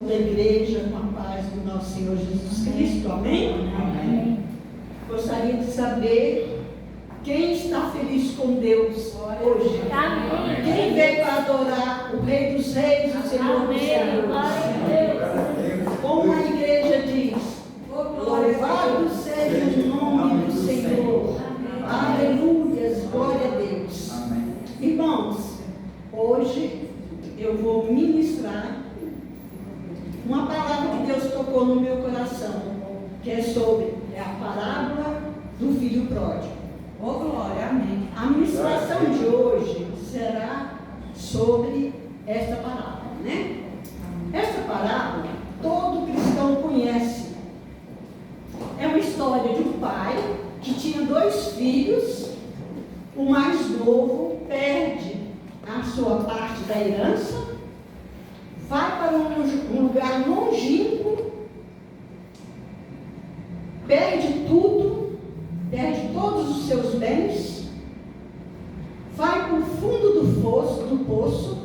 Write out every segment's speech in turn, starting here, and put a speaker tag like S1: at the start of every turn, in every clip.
S1: Da igreja, com a paz do nosso Senhor Jesus Cristo, amém?
S2: Amém.
S1: Gostaria de saber quem está feliz com Deus hoje.
S2: Amém.
S1: Quem veio para adorar o Rei dos Reis, o Senhor dos Senhores. Como a igreja diz, louvado seja o nome do Senhor. Aleluias, glória a Deus. Irmãos, hoje eu vou ministrar uma palavra que Deus tocou no meu coração, que é sobre a parábola do filho pródigo.
S2: Oh, glória, amém.
S1: A ministração de hoje será sobre esta parábola, né? Essa parábola todo cristão conhece. É uma história de um pai que tinha 2 filhos. O mais novo perde a sua parte da herança, vai para um lugar longínquo, perde tudo, perde todos os seus bens, vai para o fundo do poço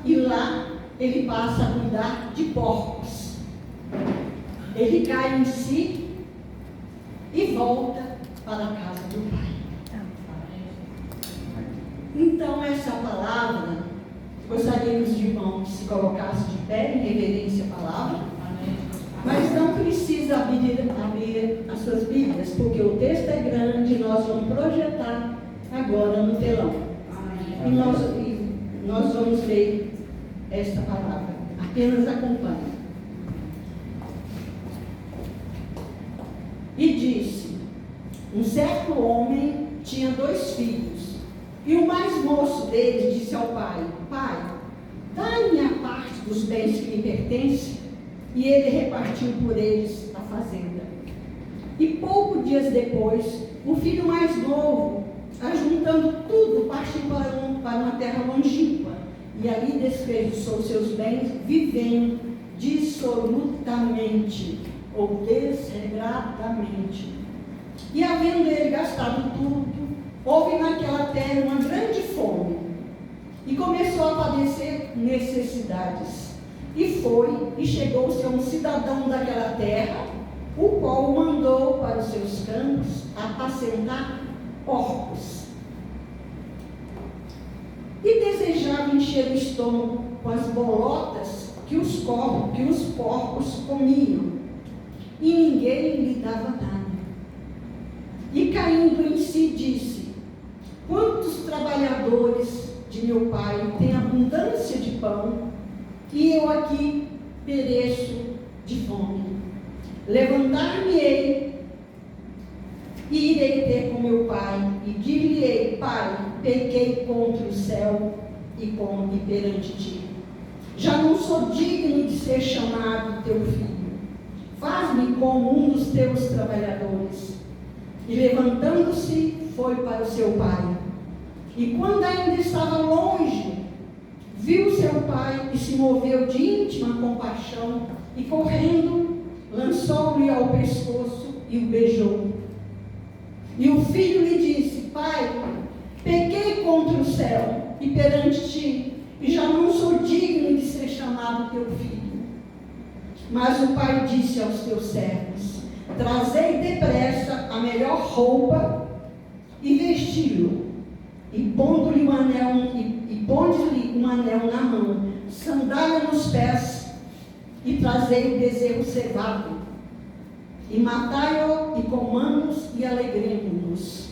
S1: e lá ele passa a cuidar de porcos. Ele cai em si e volta para a casa do pai. Então essa palavra, gostaríamos de irmão que se colocasse de pé em reverência à palavra, mas não precisa abrir as suas Bíblias, porque o texto é grande e nós vamos projetar agora no telão. E nós vamos ler esta palavra. Apenas acompanhe. E disse: um certo homem tinha 2 filhos. E o mais moço deles disse ao pai: pai, dá-me a parte dos bens que me pertencem. E ele repartiu por eles a fazenda. E poucos dias depois, o filho mais novo, ajuntando tudo, partiu para uma terra longínqua. E ali desperdiçou seus bens, vivendo dissolutamente ou desregradamente. E havendo ele gastado tudo, houve naquela terra uma grande fome, e começou a padecer necessidades. E foi, e chegou-se a um cidadão daquela terra, o qual o mandou para os seus campos apacentar porcos. E desejava encher o estômago com as bolotas que os porcos comiam, e ninguém lhe dava nada. E caindo em si disse: quantos trabalhadores de meu pai têm abundância de pão, e eu aqui pereço de fome. Levantar-me-ei e irei ter com meu pai, e dir-lhe-ei: pai, pequei contra o céu e perante ti. Já não sou digno de ser chamado teu filho. Faz-me como um dos teus trabalhadores. E levantando-se, foi para o seu pai. E quando ainda estava longe, viu seu pai e se moveu de íntima compaixão, e correndo, lançou-lhe ao pescoço e o beijou. E o filho lhe disse: pai, pequei contra o céu e perante ti, e já não sou digno de ser chamado teu filho. Mas o pai disse aos teus servos: trazei depressa a melhor roupa e vesti-lo, e pondo-lhe um anel na mão, sandália nos pés, e trazei o bezerro cevado, e matai-o, e comamos e alegremos-nos,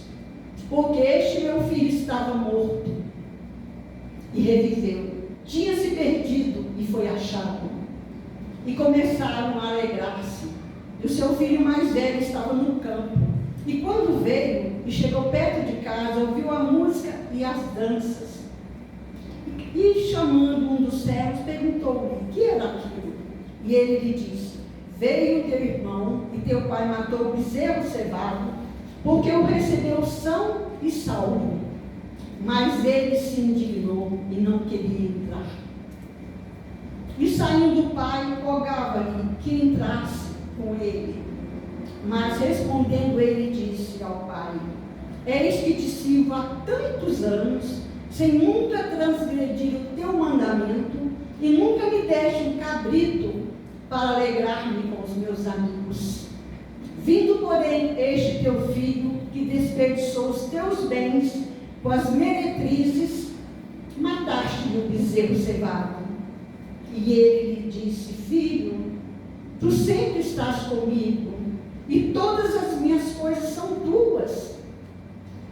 S1: porque este meu filho estava morto e reviveu, tinha se perdido e foi achado. E começaram a alegrar-se. E o seu filho mais velho estava no campo. E quando veio e chegou perto de casa, ouviu a música e as danças. E chamando um dos servos, perguntou-lhe: que era aquilo? E ele lhe disse: veio teu irmão e teu pai matou o bezerro cevado, porque o recebeu são e salvo. Mas ele se indignou e não queria entrar. E saindo o pai, rogava-lhe que entrasse com ele. Mas respondendo ele, disse ao pai: eis que te sirvo há tantos anos, sem nunca transgredir o teu mandamento, cabrito para alegrar-me com os meus amigos. Vindo, porém, este teu filho, que desperdiçou os teus bens com as meretrizes, mataste-lhe o bezerro cevado. E ele lhe disse: Filho, tu sempre estás comigo, e todas as minhas coisas são tuas.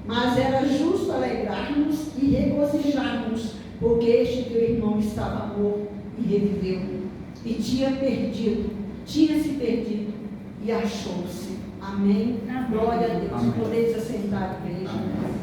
S1: Mas era justo alegrarmos e regozijarmos, porque este teu irmão estava morto e reviveu, e tinha-se perdido e achou-se. Amém?
S2: Amém.
S1: Glória a Deus.
S3: Amém.
S1: Podeis assentar, igreja.
S3: Amém.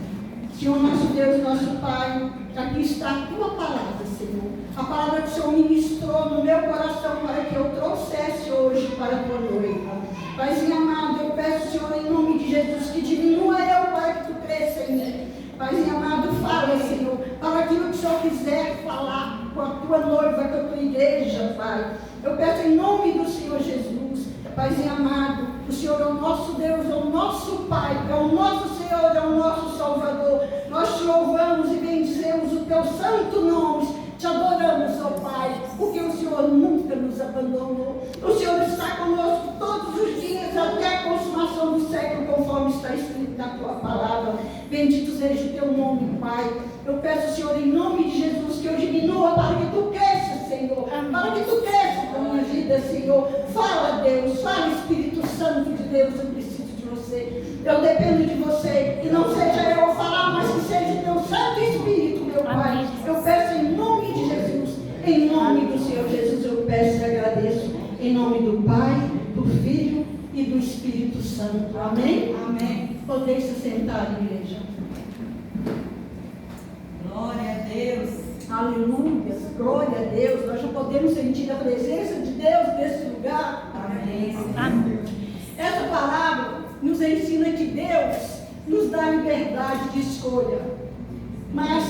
S1: Senhor nosso Deus, nosso Pai, aqui está a tua palavra, Senhor. A palavra que o Senhor ministrou no meu coração para que eu trouxesse hoje para a tua noiva. Paizinho amado, eu peço, Senhor, em nome de Jesus, que diminua eu para que tu cresça em mim. Paizinho amado, fala, Senhor, para aquilo que o Senhor quiser falar com a tua noiva, com a tua igreja, Pai. Eu peço em nome do Senhor Jesus, Paizinho amado, o Senhor é o nosso Deus, é o nosso Pai, é o nosso Senhor, é o nosso Salvador. Nós te louvamos e bendizemos o teu santo nome, te adoramos, ó Pai, porque o Senhor nunca nos abandonou. O Senhor está conosco todos os dias, até a consumação do século, conforme está escrito na tua palavra. Bendito seja o teu nome, Pai. Eu peço, Senhor, em nome de Jesus, que eu diminua para que tu cresças, Senhor. Para que tu cresças na minha vida, Senhor. Fala, Deus. Fala, Espírito Santo de Deus. Eu preciso de você. Eu dependo de você. Que não seja eu a falar, mas que seja o teu Santo Espírito, meu Pai. Eu peço em nome de Jesus. Em nome do Senhor Jesus, eu peço e agradeço. Em nome do Pai, do Filho e do Espírito Santo. Amém?
S2: Amém.
S1: Podeis se sentar, igreja.
S2: Glória a Deus.
S1: Aleluia, glória a Deus. Nós já podemos sentir a presença de Deus nesse lugar.
S2: Amém.
S3: Amém.
S1: Essa palavra nos ensina que Deus nos dá liberdade de escolha, mas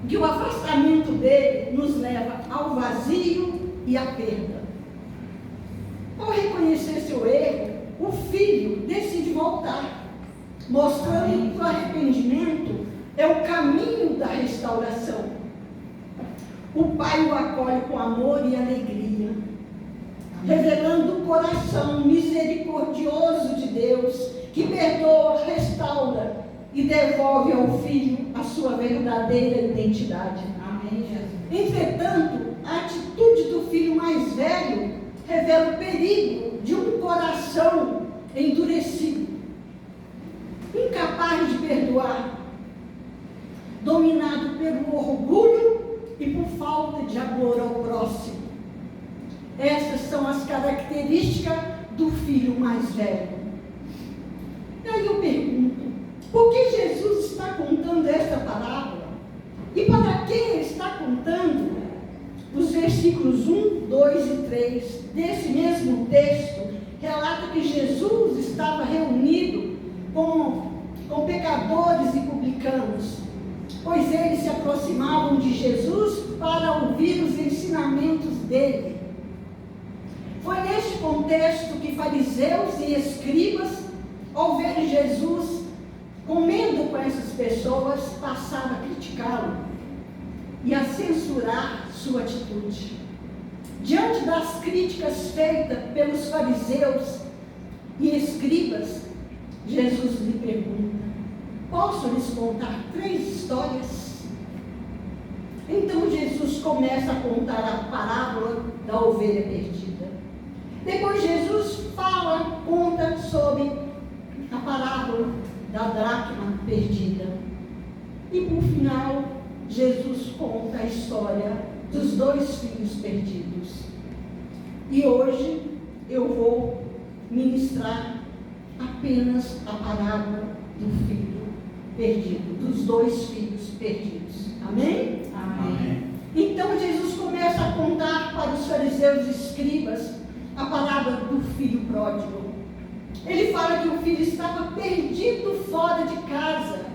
S1: que o afastamento dele nos leva ao vazio e à perda. Ao reconhecer seu erro, o filho decide voltar, mostrando que o arrependimento é o caminho da restauração. O pai o acolhe com amor e alegria, revelando o coração misericordioso de Deus, que perdoa, restaura e devolve ao filho a sua verdadeira identidade.
S2: Amém, Jesus.
S1: Entretanto, a atitude do filho mais velho revela o perigo de um coração endurecido, incapaz de perdoar, dominado pelo orgulho e por falta de amor ao próximo. Essas são as características do filho mais velho. E aí eu pergunto, por que Jesus está contando esta parábola? E para quem ele está contando? Os versículos 1, 2 e 3 desse mesmo texto relata que Jesus estava reunido com pecadores e publicanos, pois eles se aproximavam de Jesus para ouvir os ensinamentos dele. Foi neste contexto que fariseus e escribas, ao ver Jesus comendo com essas pessoas, passaram a criticá-lo e a censurar sua atitude. Diante das críticas feitas pelos fariseus e escribas, Jesus lhe pergunta: posso lhes contar 3 histórias? Então Jesus começa a contar a parábola da ovelha perdida. Depois Jesus conta sobre a parábola da dracma perdida. E por final, Jesus conta a história dos 2 filhos perdidos. E hoje eu vou ministrar apenas a parábola do filho perdido, dos 2 filhos perdidos. Amém?
S2: Amém.
S1: Então Jesus começa a contar para os fariseus e escribas a parábola do filho pródigo. Ele fala que o filho estava perdido fora de casa.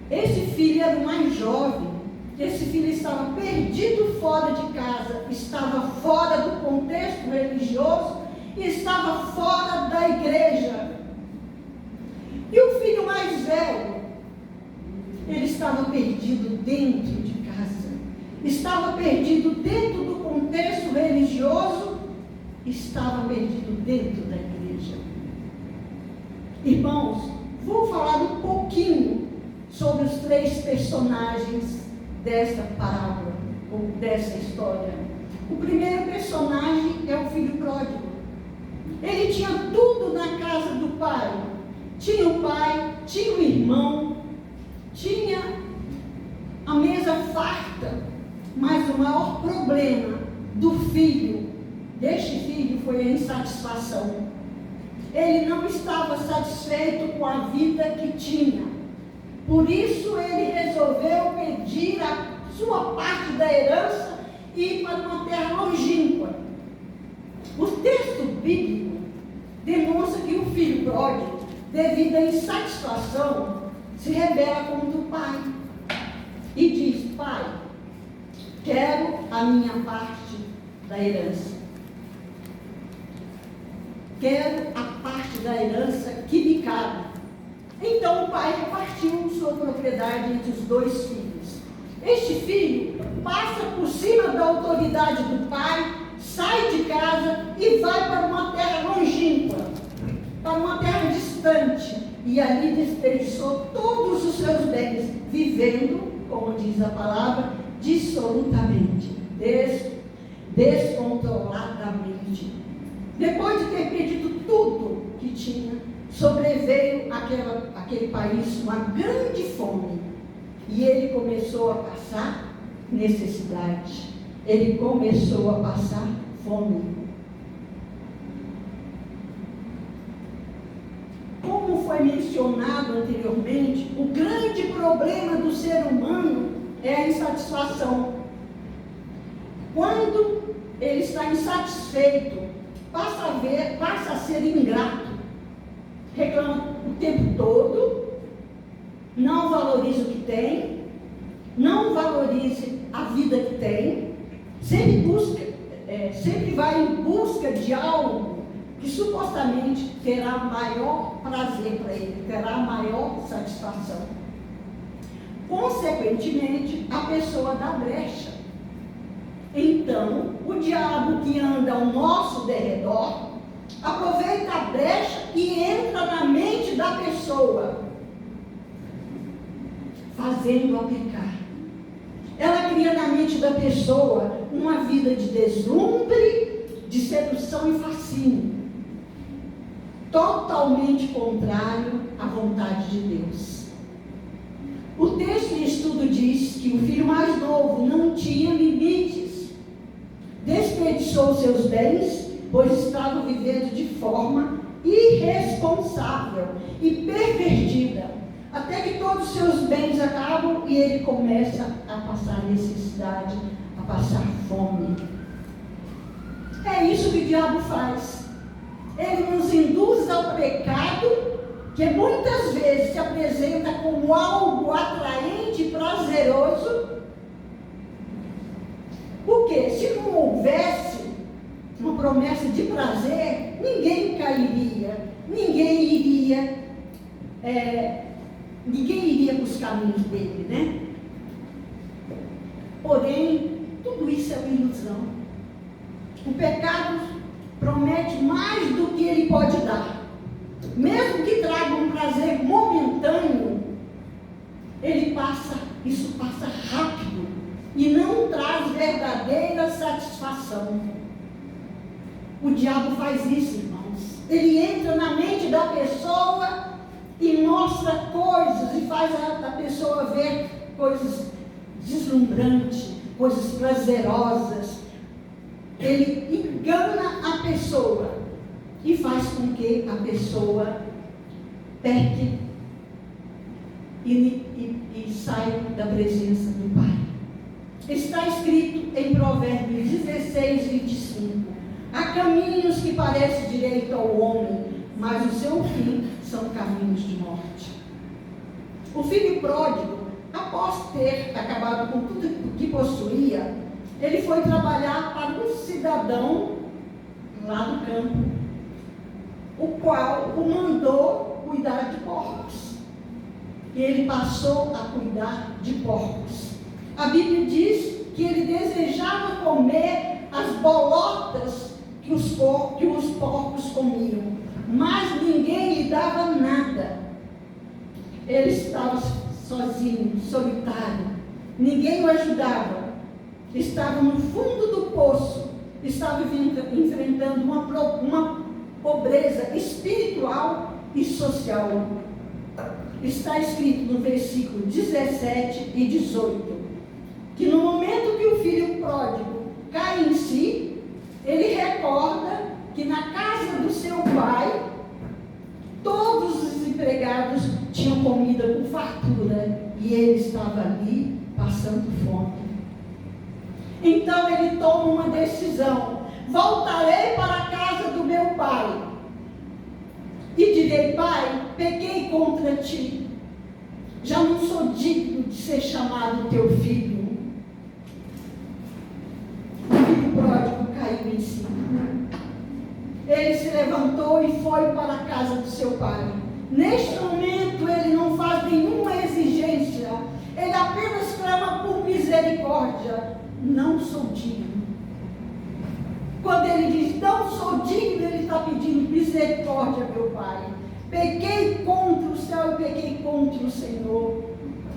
S1: Esse filho era o mais jovem. Esse filho estava perdido fora de casa, estava fora do contexto religioso e estava fora da igreja. E o filho mais velho, ele estava perdido dentro de casa, estava estava perdido dentro do contexto religioso, estava perdido dentro da igreja. Irmãos, vou falar um pouquinho sobre os 3 personagens desta parábola, ou dessa história. O primeiro personagem é o filho pródigo. Ele tinha tudo na casa do pai. Tinha o pai, tinha o irmão, tinha a mesa farta, mas o maior problema deste filho foi a insatisfação. Ele não estava satisfeito com a vida que tinha. Por isso ele resolveu pedir a sua parte da herança e ir para uma terra longínqua. O texto bíblico demonstra que o filho pródigo, devido à insatisfação, se rebela contra o pai e diz: pai, quero a minha parte da herança. Quero a parte da herança que me cabe. Então o pai repartiu sua propriedade entre os 2 filhos. Este filho passa por cima da autoridade do pai, sai de casa e vai para uma terra longínqua, para uma terra distante, e ali desperdiçou todos os seus bens, vivendo, como diz a palavra, dissolutamente, descontroladamente. Depois de ter perdido tudo que tinha, sobreveio aquele país uma grande fome. E ele começou a passar necessidade. Ele começou a passar fome. Como foi mencionado anteriormente, o grande problema do ser humano é a insatisfação. Quando ele está insatisfeito, passa a ser ingrato, reclama o tempo todo, não valoriza o que tem, não valoriza a vida que tem, sempre vai em busca de algo que supostamente terá maior prazer para ele, terá maior satisfação. Consequentemente, a pessoa dá brecha. Então, o diabo que anda ao nosso derredor aproveita a brecha e entra na mente da pessoa, fazendo-a pecar. Ela cria na mente da pessoa uma vida de deslumbre, de sedução e fascínio, totalmente contrário à vontade de Deus. O texto de estudo diz que o filho mais novo não tinha limites, desperdiçou seus bens, pois estava vivendo de forma irresponsável e pervertida, até que todos os seus bens acabam e ele começa a passar necessidade, a passar fome. É isso que o diabo faz. Ele nos induz ao pecado, que muitas vezes se apresenta como algo atraente e prazeroso. Porque se não houvesse uma promessa de prazer, ninguém cairia, ninguém iria para os caminhos dele, né? Porém, tudo isso é uma ilusão. O pecado promete mais do que ele pode dar. Mesmo que traga um prazer momentâneo, isso passa rápido e não traz verdadeira satisfação. O diabo faz isso, irmãos. Ele entra na mente da pessoa e mostra coisas e faz a pessoa ver coisas deslumbrantes, coisas prazerosas. Ele engana a pessoa e faz com que a pessoa peque e saia da presença do Pai. Está escrito em Provérbios 16, 25: há caminhos que parecem direito ao homem, mas o seu fim são caminhos de morte. O filho pródigo, após ter acabado com tudo o que possuía, ele foi trabalhar para um cidadão lá do campo, o qual o mandou cuidar de porcos. E ele passou a cuidar de porcos. A Bíblia diz que ele desejava comer as bolotas que os porcos comiam, mas ninguém lhe dava nada. Ele estava sozinho, solitário, ninguém o ajudava, estava no fundo do poço, estava enfrentando uma pobreza espiritual e social. Está escrito no versículo 17 e 18, que no momento que o filho pródigo cai em si, ele recorda que na casa do seu pai, todos os empregados tinham comida com fartura e ele estava ali passando fome. Então ele toma uma decisão: voltarei para a casa do meu pai e direi: pai, pequei contra ti, já não sou digno de ser chamado teu filho. O filho pródigo caiu em si. Ele se levantou e foi para a casa do seu pai. Neste momento ele não faz nenhuma exigência, ele apenas clama por misericórdia. Não sou digno. Quando ele diz não sou digno, ele está pedindo misericórdia, meu pai. Pequei contra o céu e pequei contra o Senhor.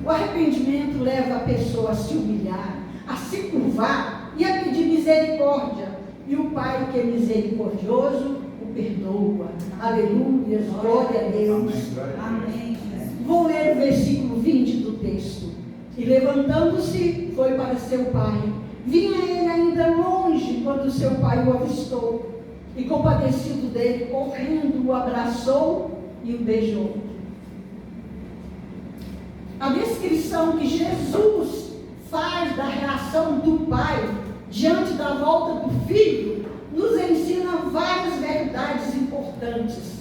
S1: O arrependimento leva a pessoa a se humilhar, a se curvar e a pedir misericórdia. E o Pai, que é misericordioso, o perdoa. Aleluia, glória a Deus.
S2: Amém.
S1: Vou ler o versículo 20 do texto. E levantando-se, foi para seu pai. Vinha ele ainda longe quando seu pai o avistou. E compadecido dele, correndo, o abraçou e o beijou. A descrição que Jesus faz da reação do pai diante da volta do filho nos ensina várias verdades importantes.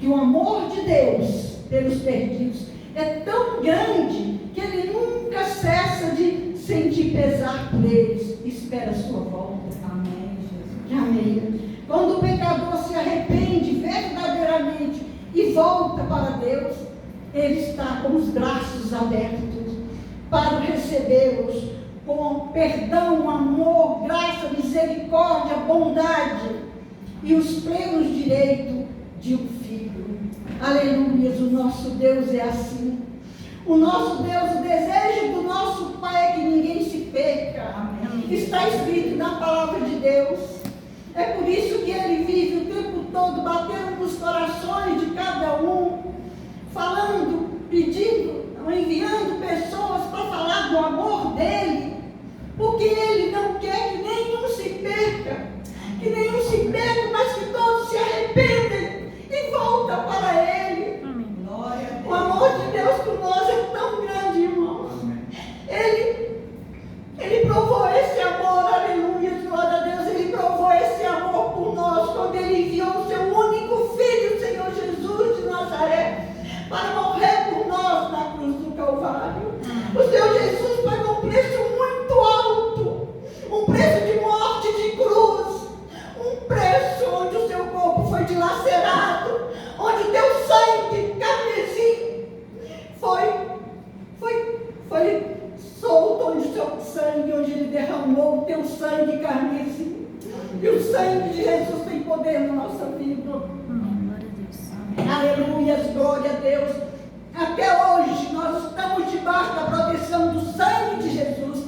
S1: Que o amor de Deus pelos perdidos é tão grande que ele nunca cessa de sentir pesar por eles. Espera a sua volta.
S2: Amém, Jesus.
S1: Amém. Quando o pecador se arrepende verdadeiramente e volta para Deus, ele está com os braços abertos para recebê-los com perdão, amor, graça, misericórdia, bondade e os plenos direitos de um filho. Aleluia, o nosso Deus é assim. O nosso Deus, o desejo do nosso Pai é que ninguém se perca.
S2: Amém.
S1: Está escrito na palavra de Deus. É por isso que Ele vive o tempo todo batendo nos corações de cada um, falando, pedindo, enviando pessoas para falar do amor dEle, porque Ele não quer que nenhum se perca, mas que todos se arrependem e voltem para Ele.
S2: Glória a Deus.
S1: O amor de Deus por nós é tão grande, irmãos. Ele provou esse amor, aleluia, glória a Deus. Ele provou esse amor por nós quando Ele enviou o seu único Filho, o Senhor Jesus de Nazaré, para morrer por nós na cruz do Calvário. O Senhor Jesus pagou um preço muito alto, um preço de morte de cruz, um preço onde o seu corpo foi dilacerado, onde o teu sangue carmesim foi solto, onde o seu sangue, onde ele derramou o teu sangue carmesim. E o sangue de Jesus tem poder na nossa vida. Aleluia, glória a Deus. Até hoje nós estamos debaixo da proteção do sangue de Jesus.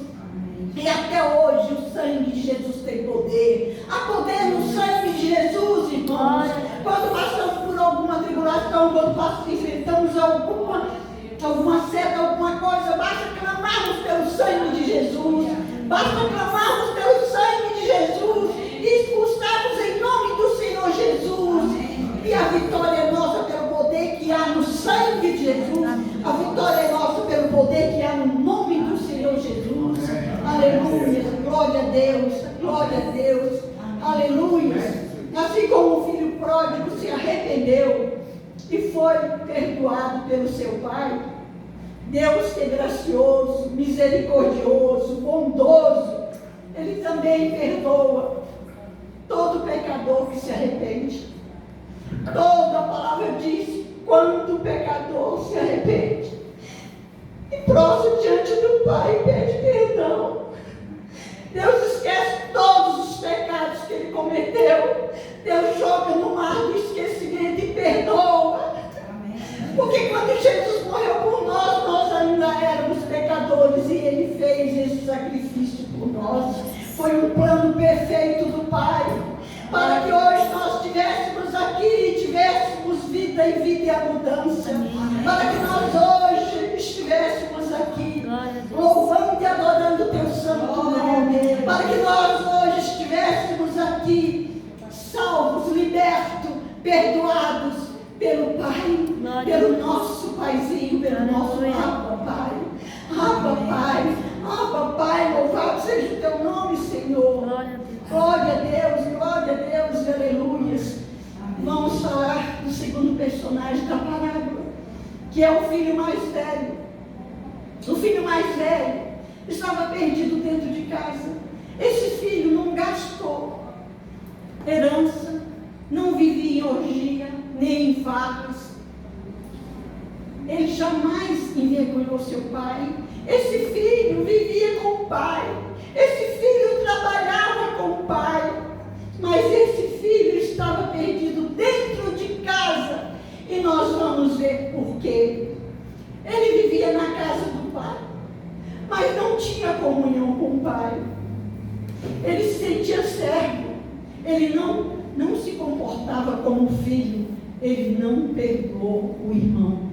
S1: E até hoje o sangue de Jesus tem poder. Há poder no sangue de Jesus, irmãos. Quando passamos por alguma tribulação, quando enfrentamos alguma seta, alguma coisa, basta clamarmos pelo sangue de Jesus. Basta clamarmos pelo sangue de Jesus e expulsarmos em nome do Senhor Jesus. E a vitória é nossa pelo poder que há no sangue de Jesus. A vitória é nossa pelo poder que há no nome do Senhor Jesus. Aleluia, glória a Deus, glória a Deus. Aleluia. Assim como o filho pródigo se arrependeu e foi perdoado pelo seu pai, Deus que é gracioso, misericordioso, bondoso, Ele também perdoa todo pecador que se arrepende. Toda a palavra diz: quando o pecador se arrepende e prostra diante do Pai e pede perdão, sacrifício por nós. Foi um plano perfeito do Pai, para que hoje nós estivéssemos aqui e tivéssemos vida e vida e abundância. Para que nós hoje estivéssemos aqui, louvando e adorando o Teu santo nome. Para que nós hoje estivéssemos aqui, salvos, libertos, perdoados pelo Pai, pelo nosso Paizinho, pelo nosso Abba Pai. Abba Pai, Abba Pai, louvado seja o Teu nome, Senhor. Glória a Deus, aleluias. Vamos falar do segundo personagem da parábola, que é o filho mais velho. O filho mais velho estava perdido dentro de casa. Esse filho não gastou herança, não vivia em orgia, nem em farras. Ele jamais envergonhou seu pai. Esse filho vivia com o pai. Esse filho trabalhava com o pai. Mas esse filho estava perdido dentro de casa. E nós vamos ver por quê. Ele vivia na casa do pai, mas não tinha comunhão com o pai. Ele se sentia servo. Ele não se comportava como filho. Ele não perdoou o irmão.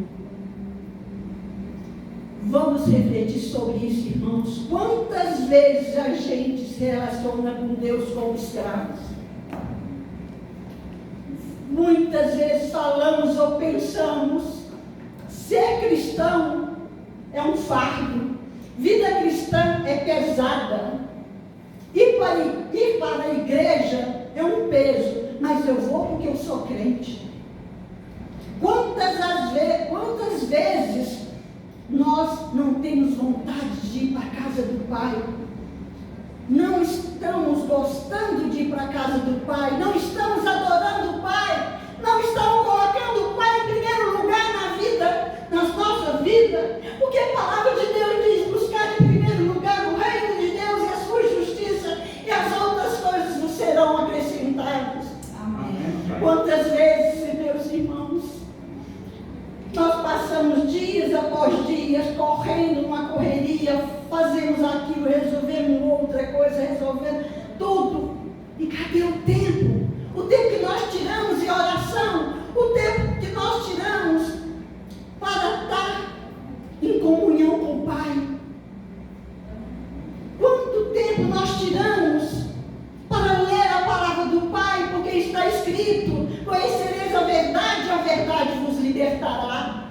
S1: Vamos refletir sobre isso, irmãos. Quantas vezes a gente se relaciona com Deus como escravos? Muitas vezes falamos ou pensamos: ser cristão é um fardo, vida cristã é pesada, ir para a igreja é um peso, mas eu vou porque eu sou crente. Quantas vezes nós não temos vontade de ir para a casa do Pai? Não estamos gostando de ir para a casa do Pai, não estamos adorando o Pai, não estamos colocando o Pai em primeiro lugar na nossa vida, porque a palavra de Deus diz: buscar em primeiro lugar o reino de Deus e a sua justiça, e as outras coisas nos serão acrescentadas. Amém. Quantas vezes, meus irmãos, nós passamos dias após dias correndo uma correria, fazemos aquilo, resolvemos outra coisa, resolvemos tudo. E cadê o tempo? O tempo que nós tiramos em oração, o tempo que nós tiramos para estar em comunhão com o Pai. Quanto tempo nós tiramos para ler a palavra do Pai, porque está escrito: conhecereis a verdade vos libertará.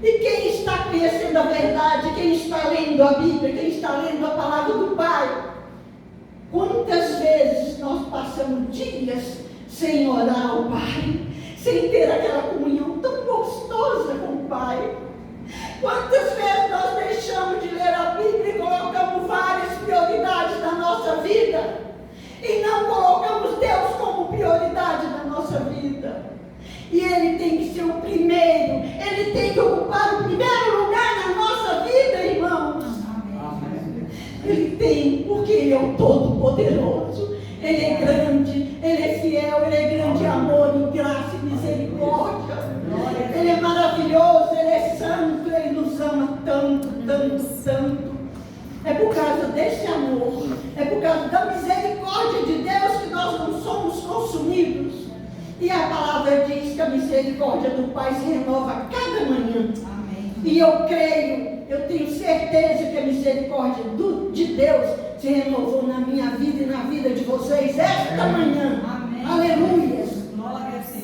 S1: E quem está conhecendo a verdade, quem está lendo a Bíblia, quem está lendo a palavra do Pai? Quantas vezes nós passamos dias sem orar ao Pai, sem ter aquela comunhão tão gostosa com o Pai? Quantas vezes nós deixamos de ler a Bíblia e colocamos várias prioridades na nossa vida e não colocamos Deus como prioridade na nossa vida? E Ele tem que ser o primeiro, Ele tem que ocupar o primeiro lugar na nossa vida, irmãos. Amém. Ele tem, porque Ele é o Todo-Poderoso, Ele é grande, Ele é fiel, Ele é grande em amor, em graça e misericórdia. Ele é maravilhoso, Ele é santo, Ele nos ama tanto, tanto, tanto. É por causa desse amor, é por causa da misericórdia de Deus que nós não somos consumidos. E a palavra diz que a misericórdia do Pai se renova a cada manhã. Amém. E eu creio, eu tenho certeza que a misericórdia de Deus se renovou na minha vida e na vida de vocês esta manhã. Amém. Aleluia.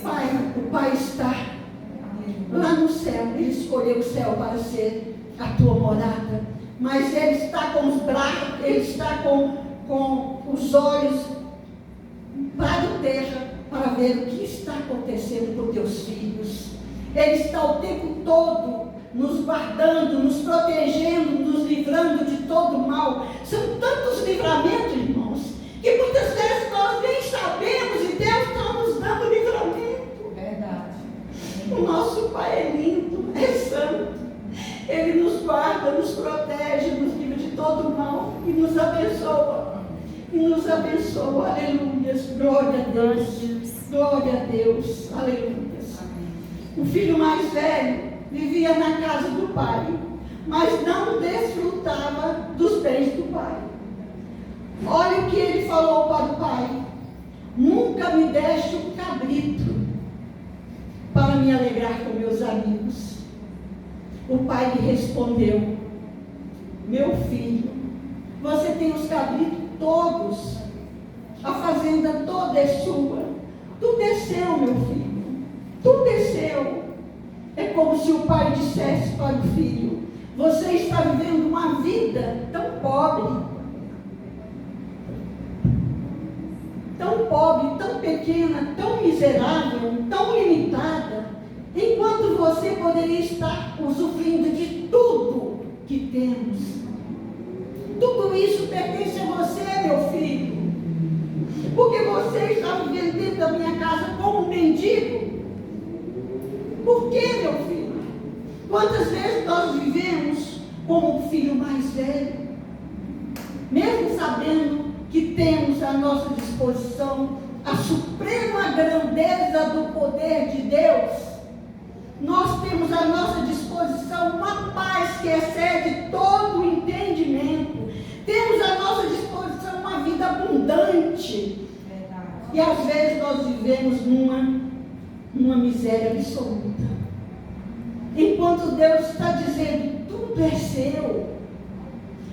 S1: Pai, o Pai está lá no céu. Ele escolheu o céu para ser a tua morada. Mas Ele está com os braços, Ele está com os olhos para a terra, para ver o que está acontecendo com teus filhos. Ele está o tempo todo nos guardando, nos protegendo, nos livrando de todo mal. São tantos livramentos, irmãos, que muitas vezes nós nem sabemos e Deus está nos dando livramento. Verdade. O nosso Pai é lindo, é santo. Ele nos guarda, nos protege, nos livra de todo mal e nos abençoa. E nos abençoa, aleluia, glória a Deus, glória a Deus, aleluia. O filho mais velho vivia na casa do pai, mas não desfrutava dos bens Olha o que ele falou para o pai: nunca me deste um cabrito para me alegrar com meus amigos. O pai lhe respondeu: meu filho, você tem os cabritos todos, a fazenda toda é sua. Tu desceu, meu filho, tu desceu. É como se o pai dissesse para o filho: você está vivendo uma vida tão pobre, tão pequena, tão miserável, tão limitada, enquanto você poderia estar usufruindo de tudo que temos. Tudo isso pertence a você, meu filho, porque você está vivendo dentro da minha casa como um mendigo. Por que, meu filho? Quantas vezes nós vivemos como o filho mais velho, mesmo sabendo que temos à nossa disposição a suprema grandeza do poder de Deus? Nós temos à nossa disposição uma paz que excede todo o entendimento. Temos à nossa disposição uma vida abundante. E às vezes nós vivemos numa miséria absoluta, enquanto Deus está dizendo: tudo é seu.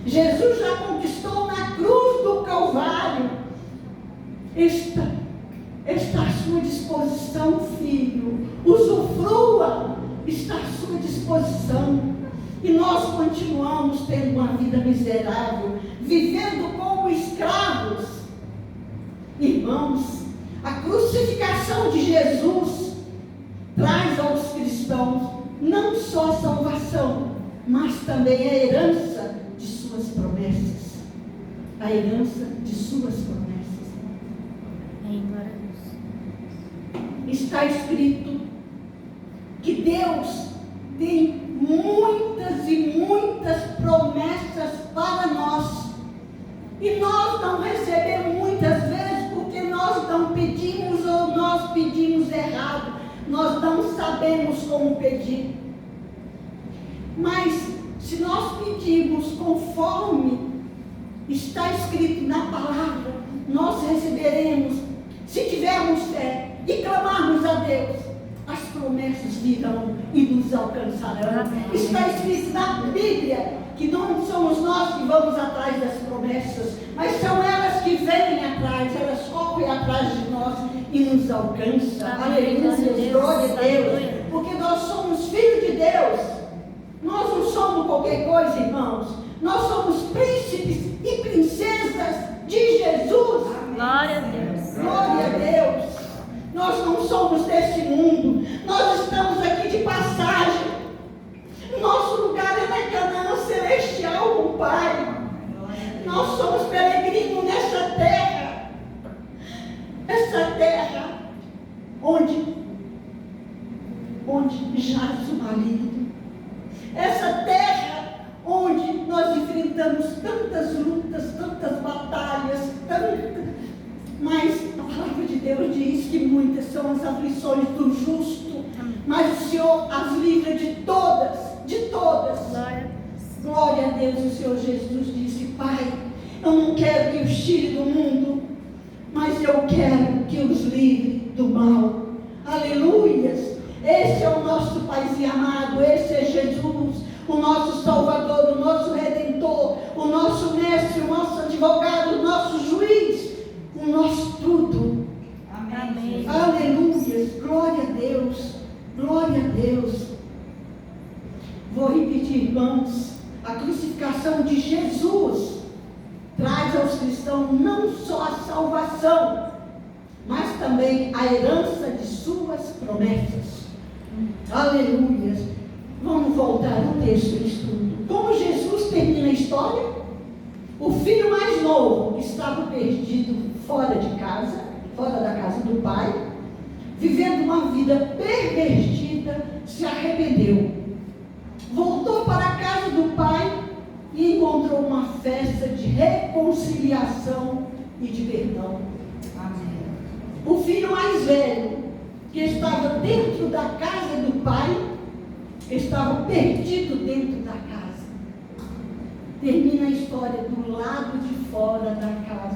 S1: Jesus já conquistou na cruz do Calvário. Está à sua disposição, filho. Usufrua, está à sua disposição. E nós continuamos tendo uma vida miserável, vivendo como escravos. Irmãos, a crucificação de Jesus traz aos cristãos não só a salvação, mas também a herança de suas promessas. A herança de suas promessas. Está escrito que Deus tem muitas e muitas promessas para nós. E nós não recebemos muitas vezes porque nós não pedimos, ou nós pedimos errado. Nós não sabemos como pedir. Mas se nós pedirmos conforme está escrito na palavra, nós receberemos. Se tivermos fé e clamarmos a Deus, as promessas virão e nos alcançarão. Está escrito na Bíblia que não somos nós que vamos atrás das promessas, mas são elas que vêm atrás, elas correm atrás de nós e nos alcançam. Aleluia, glória a Deus, porque nós somos filhos de Deus. Nós não somos qualquer coisa, irmãos. Nós somos príncipes e princesas de Jesus.
S3: Glória a Deus.
S1: Glória a Deus. Nós não somos desse mundo. Nós estamos aqui de passagem. Nosso lugar é na Canaã celestial com o Pai. Nós somos peregrinos nessa terra. Essa terra onde jaz o maligno. Essa terra onde nós enfrentamos tantas lutas, tantas batalhas, mas a palavra de Deus diz que muitas são as aflições do justo, mas o Senhor as livra de todas, de todas. Glória a Deus. O Senhor Jesus disse: Pai, eu não quero que os tire do mundo, mas eu quero que os livre do mal. Aleluias. Esse é o nosso Paizinho amado, esse é Jesus, o nosso Salvador, o nosso Redentor, o nosso Mestre, o nosso advogado, o nosso juiz, o nosso tudo.
S2: Amém.
S1: Aleluia, glória a Deus, glória a Deus. Vou repetir, irmãos, a crucificação de Jesus traz aos cristãos não só a salvação, mas também a herança de suas promessas. Aleluia. Vamos voltar ao texto de estudo. Como Jesus termina a história? O filho mais novo estava perdido fora de casa, fora da casa do pai, vivendo uma vida pervertida, se arrependeu. Voltou para a casa do pai e encontrou uma festa de reconciliação e de perdão.
S2: Amém.
S1: O filho mais velho, que estava dentro da casa do pai, estava perdido dentro da casa. Termina a história do lado de fora da casa.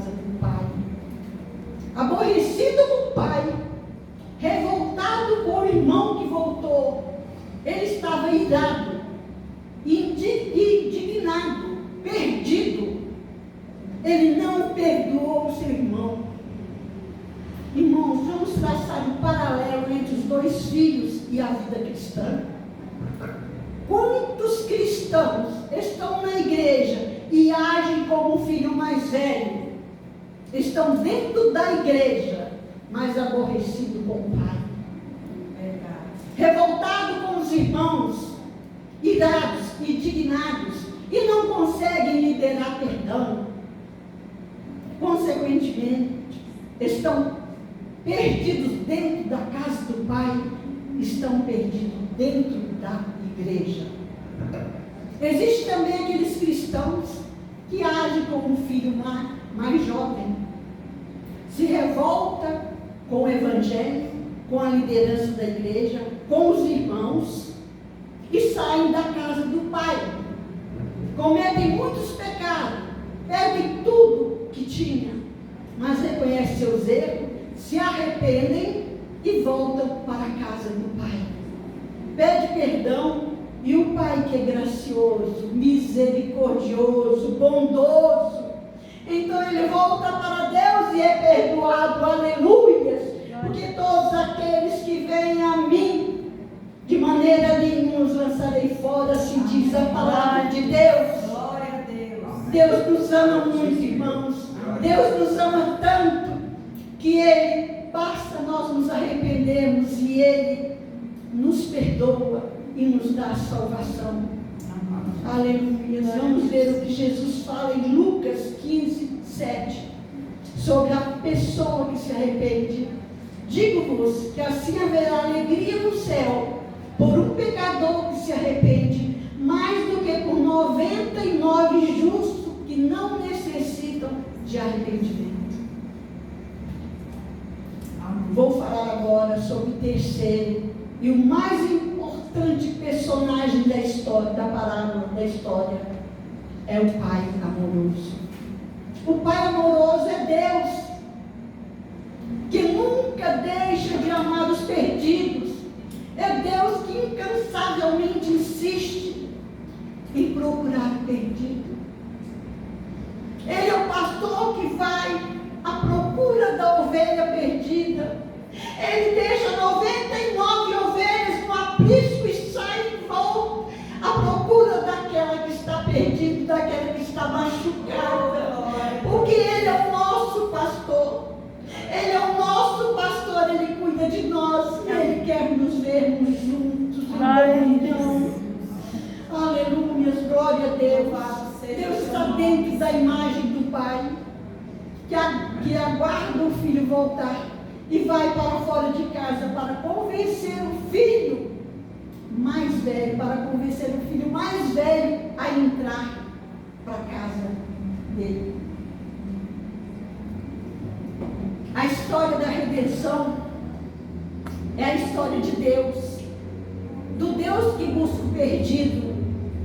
S1: irado, indignado, perdido. Ele não perdoou o seu irmão. Irmãos, vamos traçar um paralelo entre os dois filhos e a vida cristã. Quantos cristãos estão na igreja e agem como o filho mais velho? Estão dentro da igreja, mas aborrecido com o pai. Revoltado com os irmãos, irados, indignados, e não conseguem liberar perdão. Consequentemente, estão perdidos dentro da casa do pai, estão perdidos dentro da igreja. Existem também aqueles cristãos que agem como um filho mais jovem, se revolta com o evangelho, com a liderança da igreja, com os irmãos, e saem da casa do pai. Cometem muitos pecados, perdem tudo que tinha, mas reconhecem seus erros, se arrependem e voltam para a casa do pai. Pede perdão, e o pai, que é gracioso, misericordioso, bondoso, então ele volta para Deus e é perdoado. Aleluias! Porque todos aqueles que vêm a mim, de maneira nenhuma os lançarei fora, assim diz a palavra de Deus.
S2: Glória a Deus.
S1: Deus nos ama muito, irmãos. Deus nos ama tanto que Ele, basta nós nos arrependermos e Ele nos perdoa e nos dá a salvação. Aleluia. Vamos ver o que Jesus fala em Lucas 15, 7, sobre a pessoa que se arrepende. Digo-vos que assim haverá alegria no céu por um pecador que se arrepende, mais do que por 99 justos que não necessitam de arrependimento. Vou falar agora sobre o terceiro e o mais importante personagem da história, da parábola da história, é o Pai amoroso. O Pai amoroso é Deus, que nunca deixa de amar os perdidos. É Deus que incansavelmente insiste em procurar o perdido. Ele é o pastor que vai à procura da ovelha perdida. Ele deixa 99 ovelhas no aprisco e sai e volta à procura daquela que está perdida, daquela que está machucada. Porque Ele é o nosso pastor. Ele é o nosso pastor, Ele cuida de nós. Ele quer nos vermos juntos em comunhão. Aleluia, glória a Deus. Deus está dentro da imagem do Pai, que aguarda o filho voltar e vai para fora de casa para convencer o filho mais velho, a entrar para a casa dele. A história da redenção é a história de Deus, do Deus que busca o perdido,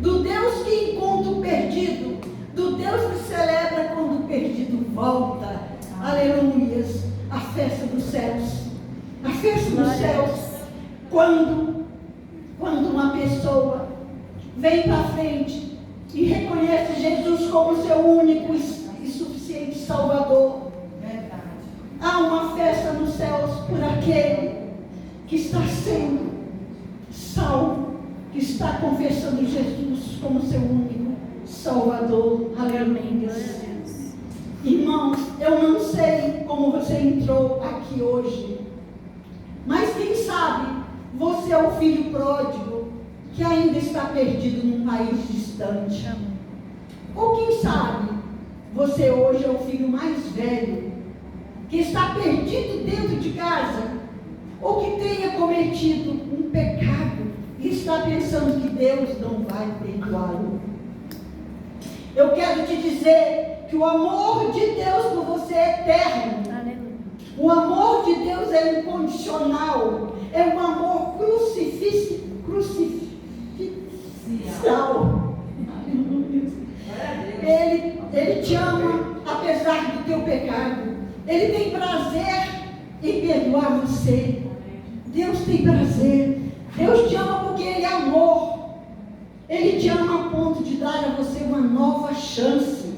S1: do Deus que encontra o perdido, do Deus que celebra quando o perdido volta. Aleluias! A festa dos céus. A festa dos céus, quando uma pessoa vem para frente e reconhece Jesus como seu único e suficiente Salvador.
S2: Verdade.
S1: Há uma festa nos céus por aquele que está sendo salvo, que está confessando Jesus como seu único Salvador. Aleluia. Irmãos, eu não sei como você entrou aqui hoje, mas quem sabe você é o filho pródigo que ainda está perdido num país distante. Ou quem sabe você hoje é o filho mais velho que está perdido dentro de casa, ou que tenha cometido um pecado e está pensando que Deus não vai perdoá-lo. Eu quero te dizer que o amor de Deus por você é eterno. O amor de Deus é incondicional. É um amor crucificial. Ele te ama apesar do teu pecado. Ele tem prazer em perdoar você. Deus tem prazer. Deus te ama porque Ele é amor. Ele te ama a ponto de dar a você uma nova chance,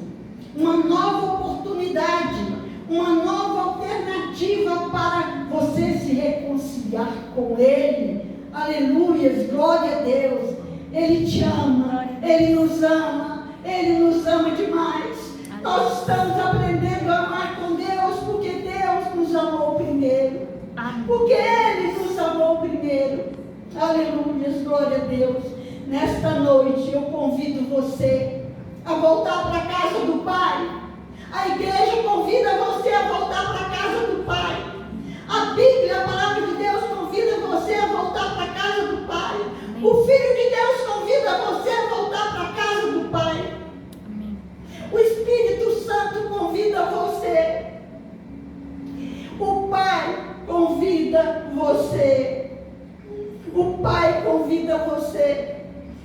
S1: uma nova oportunidade, uma nova alternativa para você se reconciliar com Ele. Aleluias, glória a Deus. Ele te ama, Ele nos ama demais. Nós estamos aprendendo a amar com Deus, porque Deus nos amou primeiro. Porque Ele nos amou primeiro. Aleluia, glória a Deus. Nesta noite eu convido você a voltar para a casa do Pai. A igreja convida você a voltar para a casa do Pai. A Bíblia, a palavra de Deus, convida você a voltar para a casa do Pai. O Filho de Deus convida você a voltar para a casa do Pai. O Espírito Santo convida você. O Pai convida você. O Pai convida você.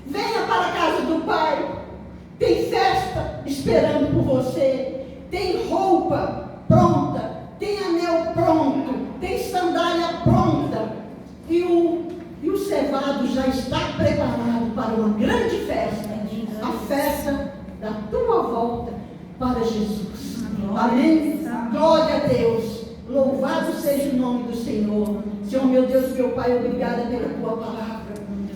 S1: Venha para a casa do Pai. Tem festa esperando por você. Tem roupa pronta. Tem anel pronto. Tem sandália pronta. E o cevado já está preparado para uma grande festa. A festa da tua volta para Jesus. Amém? Glória a Deus. Louvado seja o nome do Senhor. Senhor, meu Deus, meu Pai, obrigada pela tua palavra.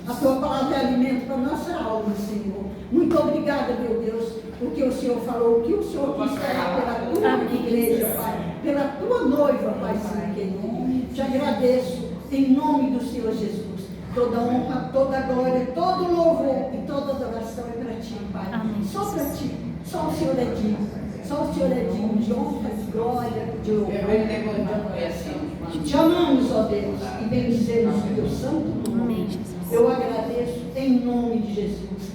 S1: A tua palavra é alimento para a nossa alma, Senhor. Muito obrigada, meu Deus, porque o Senhor falou, o que o Senhor quis falar pela tua igreja, Pai, pela tua noiva, Pai, Senhor querido. Te agradeço em nome do Senhor Jesus. Toda honra, toda glória, todo louvor e toda adoração é para ti, Pai. Amém. Só para ti, só o Senhor é digno. Só o Senhor é digno de honra, de glória, de louvor, de adoração. Te amamos, ó Deus, e bendizemos o teu santo nome. Eu agradeço em nome de Jesus.